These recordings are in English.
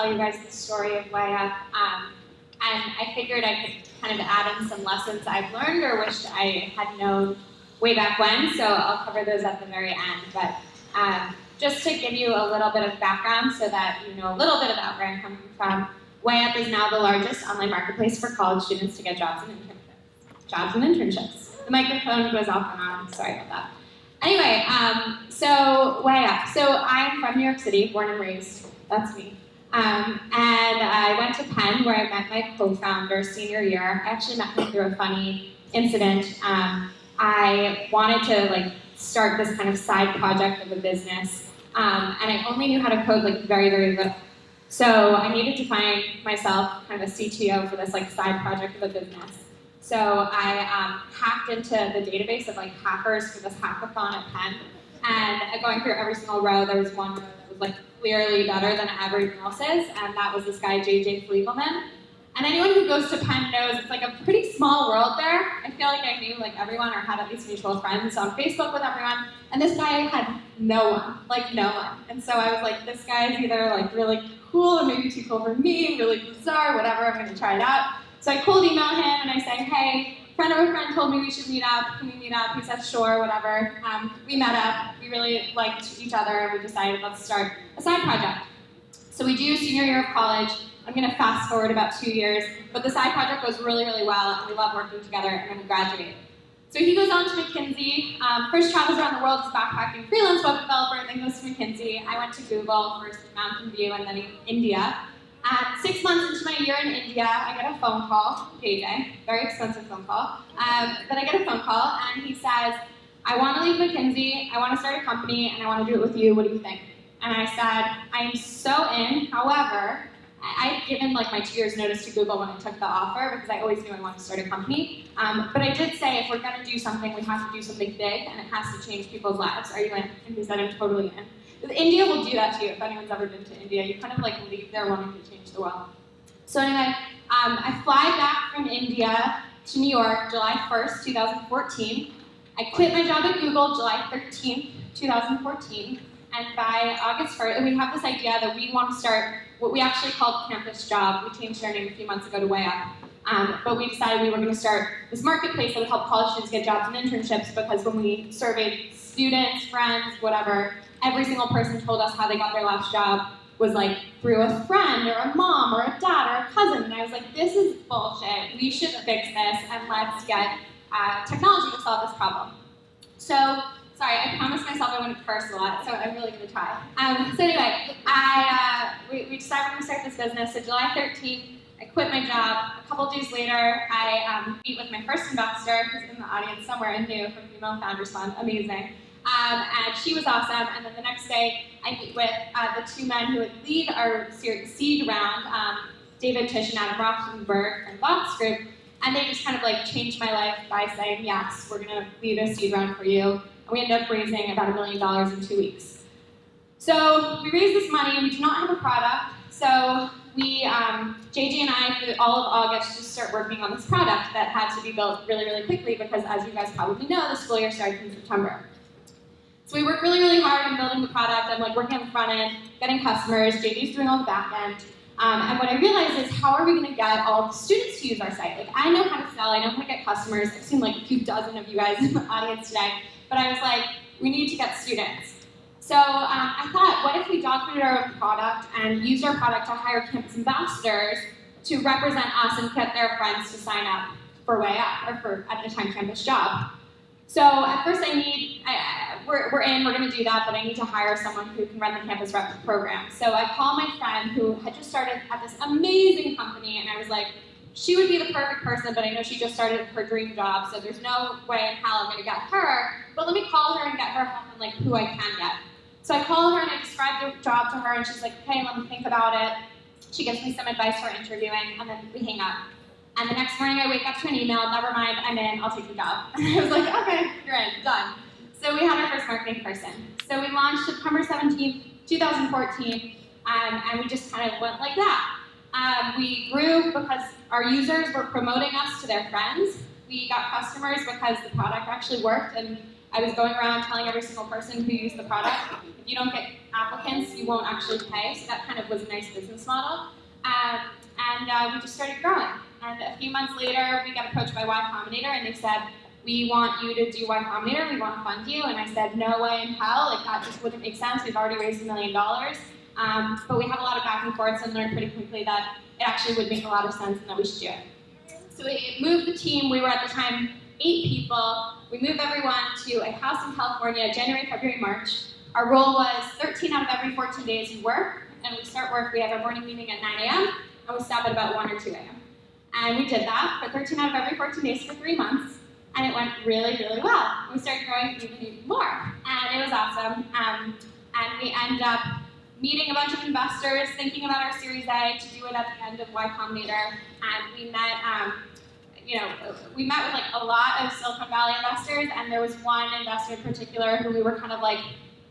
tell you guys the story of WayUp, and I figured I could kind of add in some lessons I've learned or wished I had known way back when, so I'll cover those at the very end. But just to give you a little bit of background so that you know a little bit about where I'm coming from, WayUp is now the largest online marketplace for college students to get jobs and internships. The microphone goes off and on, sorry about that. Anyway, so WayUp. So I'm from New York City, born and raised, that's me. And I went to Penn where I met my co-founder senior year. I actually met him through a funny incident. I wanted to start this kind of side project of a business, and I only knew how to code very, very little. So I needed to find myself kind of a CTO for this side project of a business. So I hacked into the database of hackers for this hackathon at Penn, and going through every single row, there was one row that was clearly better than everyone else's, and that was this guy, JJ Fliegelman. And anyone who goes to Penn knows it's a pretty small world there. I feel like I knew everyone or had at least mutual friends on Facebook with everyone, and this guy had no one, no one. And so I was this guy's either really cool or maybe too cool for me, really bizarre, whatever, I'm gonna try it out. So I cold email him and I say, hey, friend of a friend told me we should meet up. Can we meet up? He said, sure, whatever. We met up. We really liked each other, and we decided let's start a side project. So we do senior year of college. I'm going to fast forward about 2 years, but the side project goes really, really well, and we love working together, and then we graduate. So he goes on to McKinsey, first travels around the world as a backpacking freelance web developer, then goes to McKinsey. I went to Google, first Mountain View, and then India. 6 months into my year in India, I get a phone call, JJ, very expensive phone call, but I get a phone call, and he says, I want to leave McKinsey, I want to start a company, and I want to do it with you, what do you think? And I said, I'm so in, however, I had given my 2 years notice to Google when I took the offer because I always knew I wanted to start a company. But I did say if we're going to do something, we have to do something big and it has to change people's lives. Are you in? And he said, I'm totally in. India will do that to you if anyone's ever been to India. You kind of leave there wanting to change the world. So anyway, I fly back from India to New York July 1st, 2014. I quit my job at Google July 13th, 2014. And by August 1st, we have this idea that we want to start what we actually called Campus Job. We changed our name a few months ago to WayUp. But we decided we were going to start this marketplace that would help college students get jobs and internships, because when we surveyed students, friends, whatever, every single person told us how they got their last job was through a friend or a mom or a dad or a cousin. And I was this is bullshit. We should fix this and let's get technology to solve this problem. So, sorry, I promised myself I wouldn't curse a lot, so I'm really going to try. So anyway, we decided we're going to start this business. So July 13th, I quit my job. A couple days later, I meet with my first investor, who's in the audience somewhere, and new from Female Founders Fund, amazing. And she was awesome. And then the next day, I meet with the two men who would lead our seed round, David Tish and Adam Rothenberg from Vox Group. And they just kind of changed my life by saying, yes, we're going to lead a seed round for you. And we ended up raising about $1 million in 2 weeks. So we raised this money. We do not have a product. So we, JJ and I, through all of August, just start working on this product that had to be built really, really quickly because, as you guys probably know, the school year started in September. So we work really, really hard on building the product. I'm working on the front end, getting customers. JJ's doing all the back end. And what I realized is, how are we going to get all of the students to use our site? I know how to sell. I know how to get customers. I've seen a few dozen of you guys in the audience today. But I was we need to get students. So I thought, what if we documented our own product and used our product to hire campus ambassadors to represent us and get their friends to sign up for WayUp, or for, at the time, Campus Job. So at first we're going to do that, but I need to hire someone who can run the campus rep program. So I call my friend who had just started at this amazing company, and I was she would be the perfect person, but I know she just started her dream job, so there's no way in hell I'm going to get her, but let me call her and get her help on who I can get. So I call her and I describe the job to her, and she's okay, let me think about it. She gives me some advice for interviewing, and then we hang up. And the next morning I wake up to an email, never mind, I'm in, I'll take the job. And I was okay, you're in, done. So we had our first marketing person. So we launched September 17th, 2014, and we just kind of went like that. We grew because our users were promoting us to their friends. We got customers because the product actually worked, and I was going around telling every single person who used the product, if you don't get applicants, you won't actually pay. So that kind of was a nice business model. We just started growing. And a few months later, we got approached by Y Combinator, and they said, we want you to do Y Combinator, we want to fund you. And I said, no way in hell, like that just wouldn't make sense. We've already raised $1 million. But we had a lot of back and forth and learned pretty quickly that it actually would make a lot of sense and that we should do it. So we moved the team. We were at the time 8 people. We moved everyone to a house in California, January, February, March. Our role was 13 out of every 14 days we work, and we start work, we have our morning meeting at 9 a.m., and we stop at about 1 or 2 a.m. And we did that for 13 out of every 14 days for 3 months, and it went really, really well. We started growing even more, and it was awesome. And we ended up meeting a bunch of investors, thinking about our Series A to do it at the end of Y Combinator, and we met with like a lot of Silicon Valley investors, and there was one investor in particular who we were kind of like,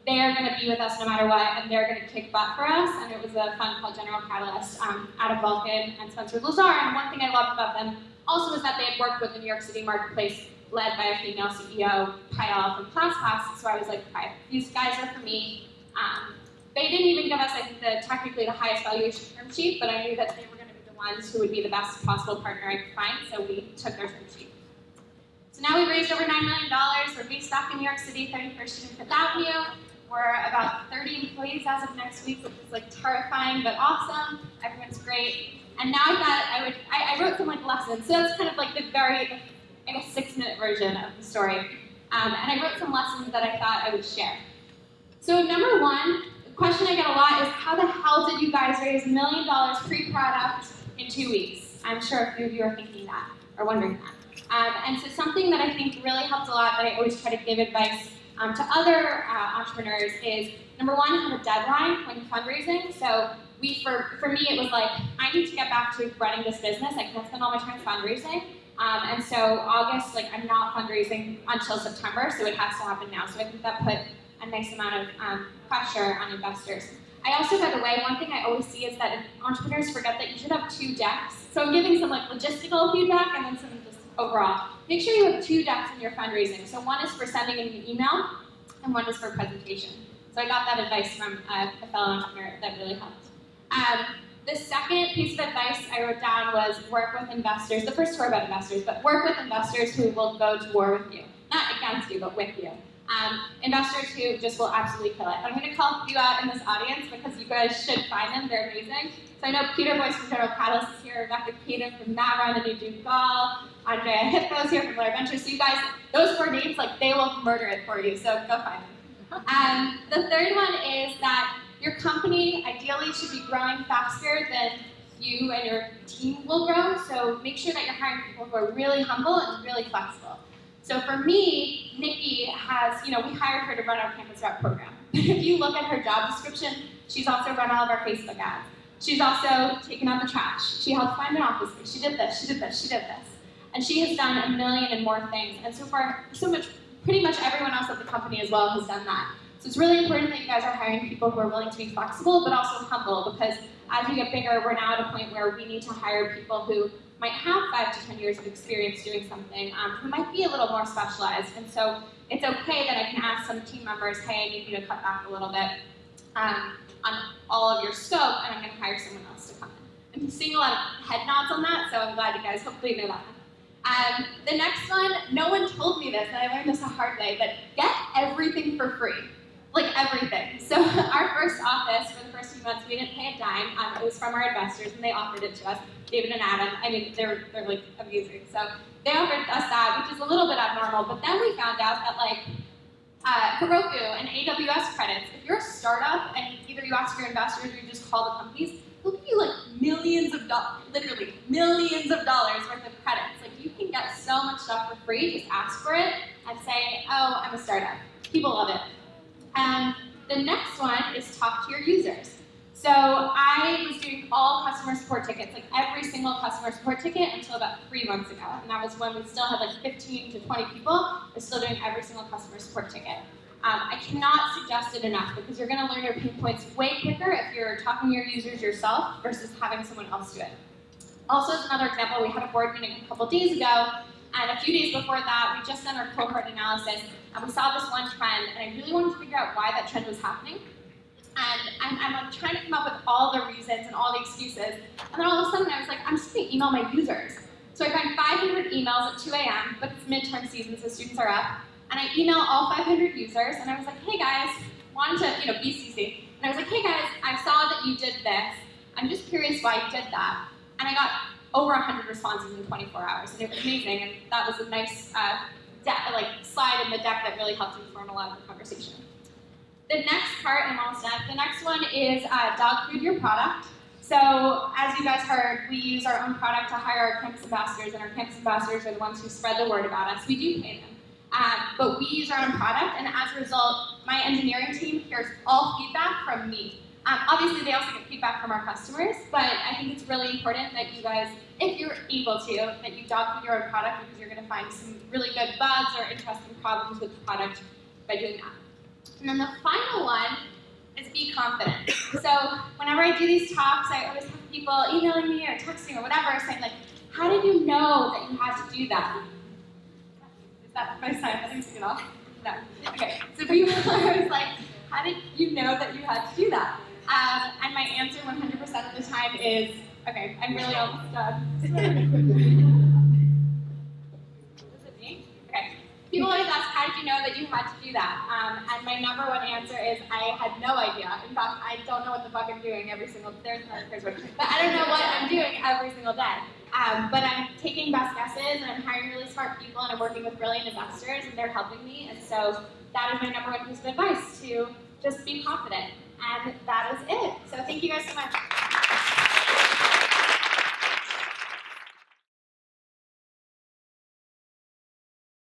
they are going to be with us no matter what, and they're going to kick butt for us, and it was a fund called General Catalyst out of Vulcan and Spencer Lazar, and one thing I loved about them also was that they had worked with the New York City marketplace led by a female CEO, Kyle from ClassPass, so I was like, okay, these guys are for me. They didn't even give us, I think, technically the highest valuation term sheet, but I knew that they were going to be the ones who would be the best possible partner I could find, so we took their term sheet. So now we've raised over $9 million. We're based back in New York City, 31st Street and Fifth Avenue. We're about 30 employees as of next week, which is like terrifying but awesome. Everyone's great. And now I wrote some like lessons. So that's kind of like the very, I guess, 6-minute version of the story. And I wrote some lessons that I thought I would share. So number one, the question I get a lot is, how the hell did you guys raise $1 million pre-product in 2 weeks? I'm sure a few of you are thinking that, or wondering that. And so something that I think really helps a lot, that I always try to give advice to other entrepreneurs is, number one, have a deadline when fundraising. So for me, it was like, I need to get back to running this business. I can't spend all my time fundraising. And so August, like, I'm not fundraising until September, so it has to happen now. So I think that put a nice amount of pressure on investors. I also, by the way, one thing I always see is that entrepreneurs forget that you should have 2 decks. So I'm giving some like logistical feedback and then some just overall. Make sure you have 2 decks in your fundraising. So one is for sending an email, and one is for presentation. So I got that advice from a fellow entrepreneur that really helped. The second piece of advice I wrote down was work with investors. The first 2 are about investors, but work with investors who will go to war with you. Not against you, but with you. Investors who just will absolutely kill it. I'm going to call a few out in this audience because you guys should find them. They're amazing. So I know Peter Boyce from General Catalyst is here, Rebecca Caden from Mavra and Anu Dugal, Andrea Hippo is here from Blair Ventures. So you guys, those 4 names, like, they will murder it for you, so go find them. The third one is that your company ideally should be growing faster than you and your team will grow. So make sure that you're hiring people who are really humble and really flexible. So for me, Nikki has, we hired her to run our campus rep program. If you look at her job description, she's also run all of our Facebook ads. She's also taken out the trash. She helped find an office space. She did this, she did this, she did this. And she has done a million and more things. And so far, pretty much everyone else at the company as well has done that. So it's really important that you guys are hiring people who are willing to be flexible, but also humble, because as you get bigger, we're now at a point where we need to hire people who might have 5 to 10 years of experience doing something, who might be a little more specialized. And so it's okay that I can ask some team members, hey, I need you to cut back a little bit on all of your scope, and I'm going to hire someone else to come in. I'm seeing a lot of head nods on that, so I'm glad you guys hopefully know that. The next one, no one told me this, and I learned this the hard way, but get everything for free. Like, everything. So our first office, for the first few months, we didn't pay a dime. It was from our investors, and they offered it to us. David and Adam, I mean, they're like amazing. So they offered us that, which is a little bit abnormal, but then we found out that, like, Heroku and AWS credits, if you're a startup and either you ask your investors or you just call the companies, they'll give you like millions of dollars, literally millions of dollars worth of credits. Like, you can get so much stuff for free, just ask for it and say, oh, I'm a startup. People love it. The next one is talk to your users. So I was doing all customer support tickets, like every single customer support ticket until about 3 months ago. And that was when we still had like 15 to 20 people. I was still doing every single customer support ticket. I cannot suggest it enough because you're going to learn your pain points way quicker if you're talking to your users yourself versus having someone else do it. Also, as another example, we had a board meeting a couple days ago, And a few days before that, we just done our cohort analysis, and we saw this one trend, and I really wanted to figure out why that trend was happening. And I'm trying to come up with all the reasons and all the excuses. And then all of a sudden I was like, I'm just gonna email my users. So I find 500 emails at 2 a.m., but it's midterm season, so students are up. And I email all 500 users, and I was like, hey guys, wanted to, BCC. And I was like, hey guys, I saw that you did this. I'm just curious why you did that. And I got over 100 responses in 24 hours, and it was amazing. And that was a nice slide in the deck that really helped inform a lot of the conversation. The next part, I'm almost done. The next one is dog food your product. So as you guys heard, we use our own product to hire our campus ambassadors, and our campus ambassadors are the ones who spread the word about us. We do pay them. But we use our own product, and as a result, my engineering team hears all feedback from me. Obviously, they also get feedback from our customers, but I think it's really important that you guys, if you're able to, that you dog food your own product, because you're going to find some really good bugs or interesting problems with the product by doing that. And then the final one is be confident. So whenever I do these talks, I always have people emailing me or texting or whatever saying like, how did you know that you had to do that? Is that my sign? I didn't see it all. No. Okay. So people are always like, how did you know that you had to do that? And my answer 100% of the time is, okay, I'm really almost done. Is it me? Okay. People always ask, how did you know that you had to do that? And my number one answer is, I had no idea. In fact, I don't know what the fuck I'm doing every single day. There's another curse word. But I don't know what I'm doing every single day. But I'm taking best guesses, and I'm hiring really smart people, and I'm working with brilliant investors, and they're helping me. And so that is my number one piece of advice, to just be confident. And that is it. So thank you guys so much.